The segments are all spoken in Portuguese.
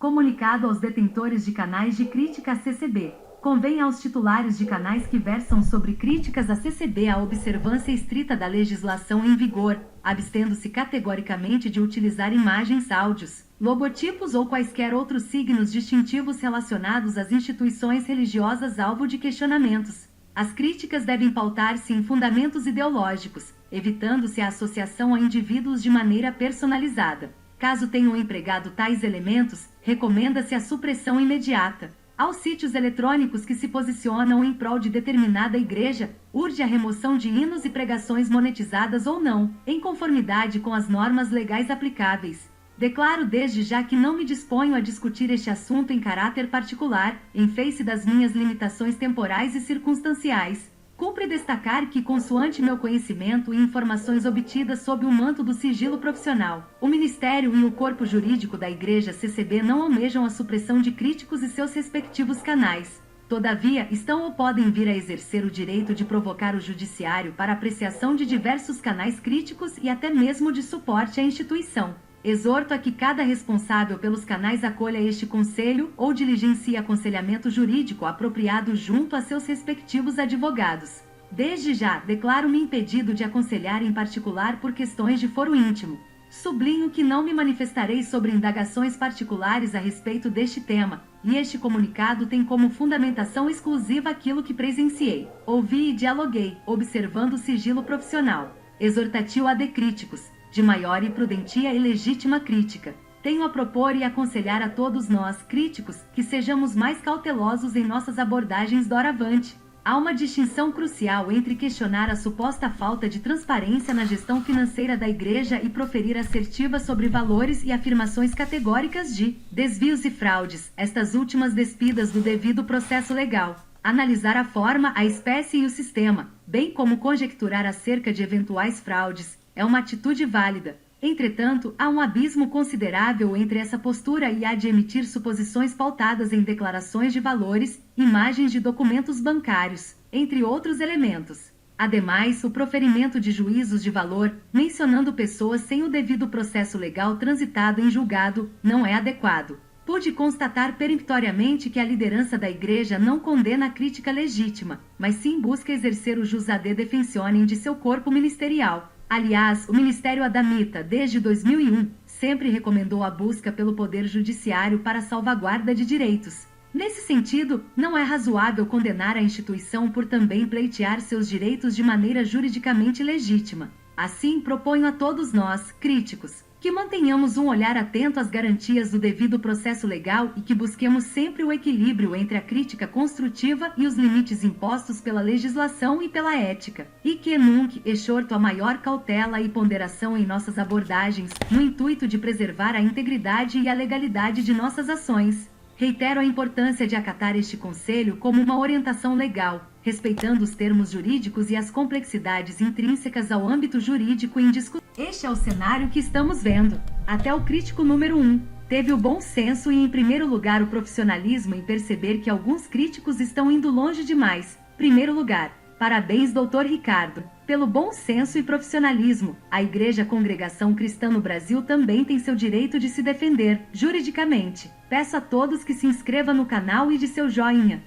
Comunicado aos detentores de canais de crítica à CCB. Convém aos titulares de canais que versam sobre críticas à CCB a observância estrita da legislação em vigor, abstendo-se categoricamente de utilizar imagens, áudios, logotipos ou quaisquer outros signos distintivos relacionados às instituições religiosas alvo de questionamentos. As críticas devem pautar-se em fundamentos ideológicos, evitando-se a associação a indivíduos de maneira personalizada. Caso tenham empregado tais elementos, recomenda-se a supressão imediata. Aos sítios eletrônicos que se posicionam em prol de determinada igreja, urge a remoção de hinos e pregações monetizadas ou não, em conformidade com as normas legais aplicáveis. Declaro desde já que não me disponho a discutir este assunto em caráter particular, em face das minhas limitações temporais e circunstanciais. Cumpre destacar que, consoante meu conhecimento e informações obtidas sob o manto do sigilo profissional, o Ministério e o corpo jurídico da Igreja CCB não almejam a supressão de críticos e seus respectivos canais. Todavia, estão ou podem vir a exercer o direito de provocar o Judiciário para apreciação de diversos canais críticos e até mesmo de suporte à instituição. Exorto a que cada responsável pelos canais acolha este conselho ou diligencie aconselhamento jurídico apropriado junto a seus respectivos advogados. Desde já, declaro-me impedido de aconselhar em particular por questões de foro íntimo. Sublinho que não me manifestarei sobre indagações particulares a respeito deste tema, e este comunicado tem como fundamentação exclusiva aquilo que presenciei, ouvi e dialoguei, observando o sigilo profissional. Exortatio ad críticos, de maior e prudentia e legítima crítica. Tenho a propor e aconselhar a todos nós, críticos, que sejamos mais cautelosos em nossas abordagens doravante. Há uma distinção crucial entre questionar a suposta falta de transparência na gestão financeira da Igreja e proferir assertivas sobre valores e afirmações categóricas de desvios e fraudes, estas últimas despidas do devido processo legal. Analisar a forma, a espécie e o sistema, bem como conjecturar acerca de eventuais fraudes, é uma atitude válida. Entretanto, há um abismo considerável entre essa postura e a de emitir suposições pautadas em declarações de valores, imagens de documentos bancários, entre outros elementos. Ademais, o proferimento de juízos de valor, mencionando pessoas sem o devido processo legal transitado em julgado, não é adequado. Pude constatar peremptoriamente que a liderança da Igreja não condena a crítica legítima, mas sim busca exercer o jus ad defensionem de seu corpo ministerial. Aliás, o Ministério Adamita, desde 2001, sempre recomendou a busca pelo Poder Judiciário para a salvaguarda de direitos. Nesse sentido, não é razoável condenar a instituição por também pleitear seus direitos de maneira juridicamente legítima. Assim, proponho a todos nós, críticos, que mantenhamos um olhar atento às garantias do devido processo legal e que busquemos sempre o equilíbrio entre a crítica construtiva e os limites impostos pela legislação e pela ética, e que nunc exorto a maior cautela e ponderação em nossas abordagens, no intuito de preservar a integridade e a legalidade de nossas ações. Reitero a importância de acatar este conselho como uma orientação legal, respeitando os termos jurídicos e as complexidades intrínsecas ao âmbito jurídico em discussão. Este é o cenário que estamos vendo. Até o crítico número 1 teve o bom senso e, em primeiro lugar, o profissionalismo em perceber que alguns críticos estão indo longe demais. Primeiro lugar, parabéns, Dr. Ricardo, pelo bom senso e profissionalismo. A Igreja Congregação Cristã no Brasil também tem seu direito de se defender, juridicamente. Peço a todos que se inscrevam no canal e de seu joinha.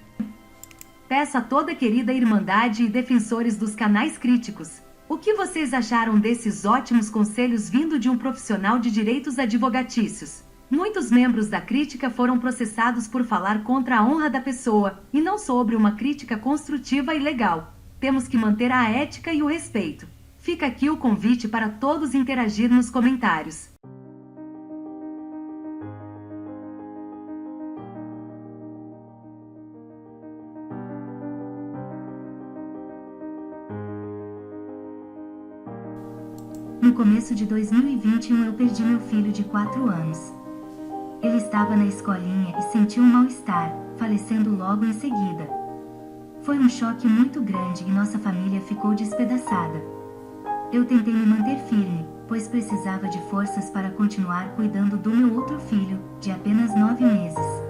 Peço a toda a querida Irmandade e defensores dos canais críticos. O que vocês acharam desses ótimos conselhos vindo de um profissional de direitos advogatícios? Muitos membros da crítica foram processados por falar contra a honra da pessoa, e não sobre uma crítica construtiva e legal. Temos que manter a ética e o respeito. Fica aqui o convite para todos interagir nos comentários. No começo de 2021 eu perdi meu filho de 4 anos. Ele estava na escolinha e sentiu um mal-estar, falecendo logo em seguida. Foi um choque muito grande e nossa família ficou despedaçada. Eu tentei me manter firme, pois precisava de forças para continuar cuidando do meu outro filho, de apenas 9 meses.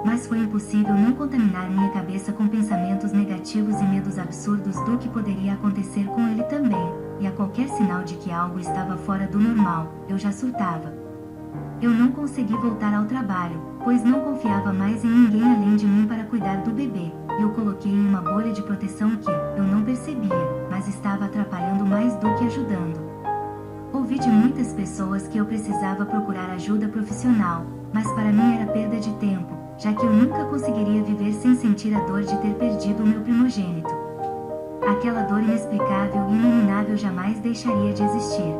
Mas foi impossível não contaminar minha cabeça com pensamentos negativos e medos absurdos do que poderia acontecer com ele também, e a qualquer sinal de que algo estava fora do normal, eu já surtava. Eu não consegui voltar ao trabalho, pois não confiava mais em ninguém além de mim para cuidar do bebê. Eu coloquei em uma bolha de proteção que eu não percebia, mas estava atrapalhando mais do que ajudando. Ouvi de muitas pessoas que eu precisava procurar ajuda profissional, mas para mim era perda de tempo, já que eu nunca conseguiria viver sem sentir a dor de ter perdido o meu primogênito. Aquela dor inexplicável e inominável jamais deixaria de existir.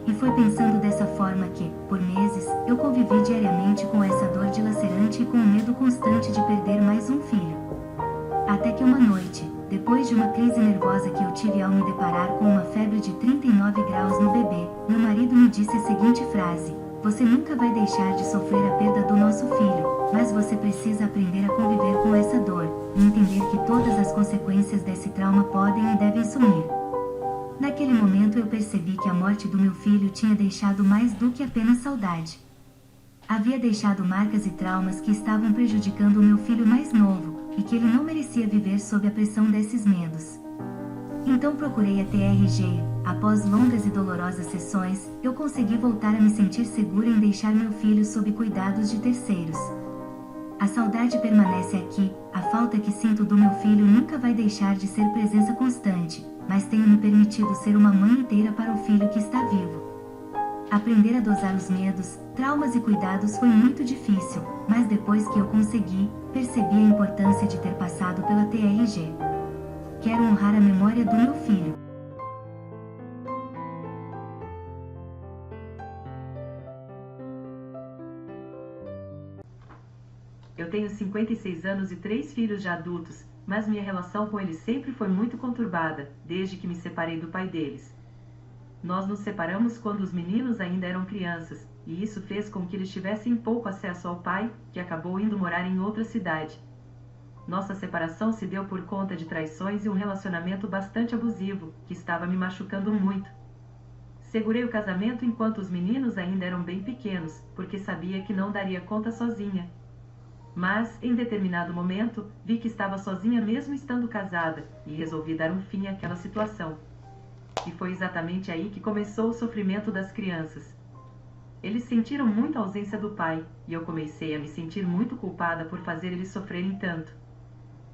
E foi pensando dessa forma que, por meses, eu convivi diariamente com essa dor dilacerante e com o medo constante de perder mais um filho. Até que uma noite, depois de uma crise nervosa que eu tive ao me deparar com uma febre de 39 graus no bebê, meu marido me disse a seguinte frase: "Você nunca vai deixar de sofrer a perda do nosso filho, mas você precisa aprender a conviver com essa dor, e entender que todas as consequências desse trauma podem e devem sumir." Naquele momento eu percebi que a morte do meu filho tinha deixado mais do que apenas saudade. Havia deixado marcas e traumas que estavam prejudicando o meu filho mais novo, e que ele não merecia viver sob a pressão desses medos. Então procurei a TRG. Após longas e dolorosas sessões, eu consegui voltar a me sentir segura em deixar meu filho sob cuidados de terceiros. A saudade permanece aqui, a falta que sinto do meu filho nunca vai deixar de ser presença constante, mas tenho me permitido ser uma mãe inteira para o filho que está vivo. Aprender a dosar os medos, traumas e cuidados foi muito difícil, mas depois que eu consegui, percebi a importância de ter passado pela TRG. Quero honrar a memória do meu filho. Eu tenho 56 anos e 3 filhos já adultos, mas minha relação com eles sempre foi muito conturbada, desde que me separei do pai deles. Nós nos separamos quando os meninos ainda eram crianças, e isso fez com que eles tivessem pouco acesso ao pai, que acabou indo morar em outra cidade. Nossa separação se deu por conta de traições e um relacionamento bastante abusivo, que estava me machucando muito. Segurei o casamento enquanto os meninos ainda eram bem pequenos, porque sabia que não daria conta sozinha. Mas, em determinado momento, vi que estava sozinha mesmo estando casada, e resolvi dar um fim àquela situação. E foi exatamente aí que começou o sofrimento das crianças. Eles sentiram muito a ausência do pai, e eu comecei a me sentir muito culpada por fazer eles sofrerem tanto.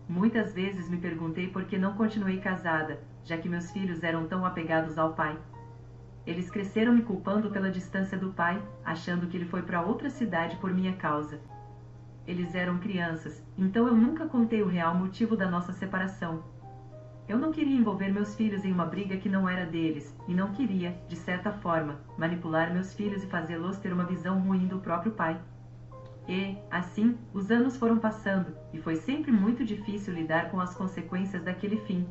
Muitas vezes me perguntei por que não continuei casada, já que meus filhos eram tão apegados ao pai. Eles cresceram me culpando pela distância do pai, achando que ele foi para outra cidade por minha causa. Eles eram crianças, então eu nunca contei o real motivo da nossa separação. Eu não queria envolver meus filhos em uma briga que não era deles, e não queria, de certa forma, manipular meus filhos e fazê-los ter uma visão ruim do próprio pai. E, assim, os anos foram passando, e foi sempre muito difícil lidar com as consequências daquele fim.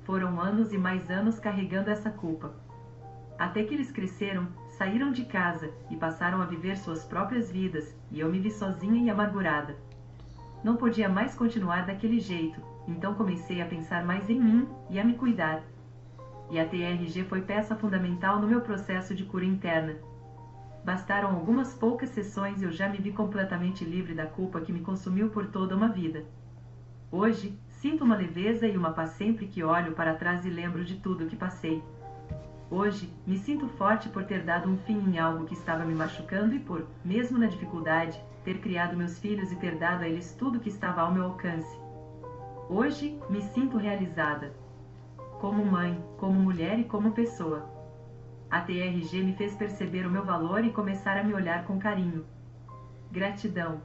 Foram anos e mais anos carregando essa culpa. Até que eles cresceram, saíram de casa, e passaram a viver suas próprias vidas, e eu me vi sozinha e amargurada. Não podia mais continuar daquele jeito, então comecei a pensar mais em mim, e a me cuidar. E a TRG foi peça fundamental no meu processo de cura interna. Bastaram algumas poucas sessões e eu já me vi completamente livre da culpa que me consumiu por toda uma vida. Hoje, sinto uma leveza e uma paz sempre que olho para trás e lembro de tudo que passei. Hoje, me sinto forte por ter dado um fim em algo que estava me machucando e por, mesmo na dificuldade, ter criado meus filhos e ter dado a eles tudo que estava ao meu alcance. Hoje, me sinto realizada. Como mãe, como mulher e como pessoa. A TRG me fez perceber o meu valor e começar a me olhar com carinho. Gratidão.